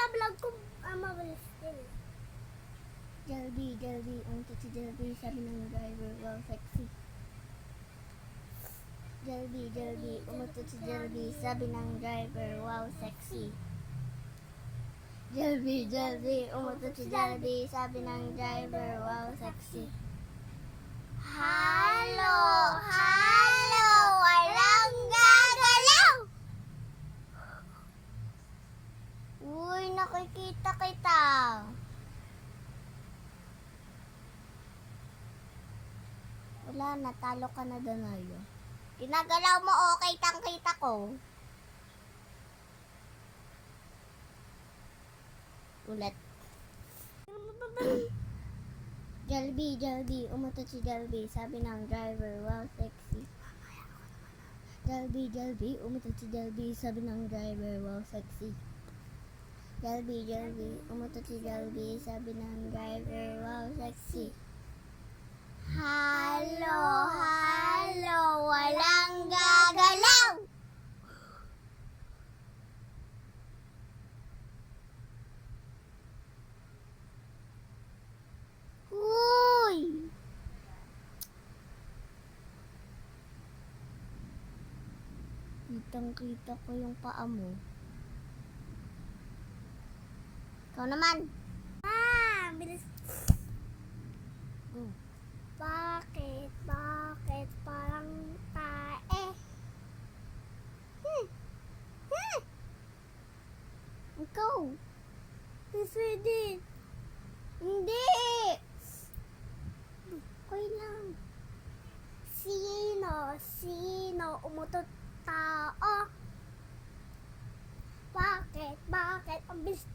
sa vlog ko, mabilis din. Jollibee, Jollibee, umutot si Jollibee, sabi ng driver, wow, sexy. Jollibee, Jollibee, umutot si Jollibee, sabi ng driver, wow, sexy. Jollibee, Jollibee, umutot si Jollibee, sabi ng driver, wow, sexy. Halo, halo, walang gagalaw. Uy, nakikita kita. Wala, natalo ka na, Danayo. Ginagalaw mo, okay, tangkita ko. Ulit. Jollibee, Jollibee, umutot si Jollibee, sabi ng driver, wow, sexy. Jollibee, Jollibee, umutot si Jollibee, sabi ng driver, wow, sexy. Jollibee, Jollibee, umutot si Jollibee, sabi ng driver, wow, sexy. Halo, halo, walang gagalaw. Uy! Kitang-kita ko yung paa mo. Ikaw naman. Bilis. Go. Bakit parang tae? Ikaw. Pwede. Hindi! Okay lang. Sino umutot tao? Bakit? Ang bilis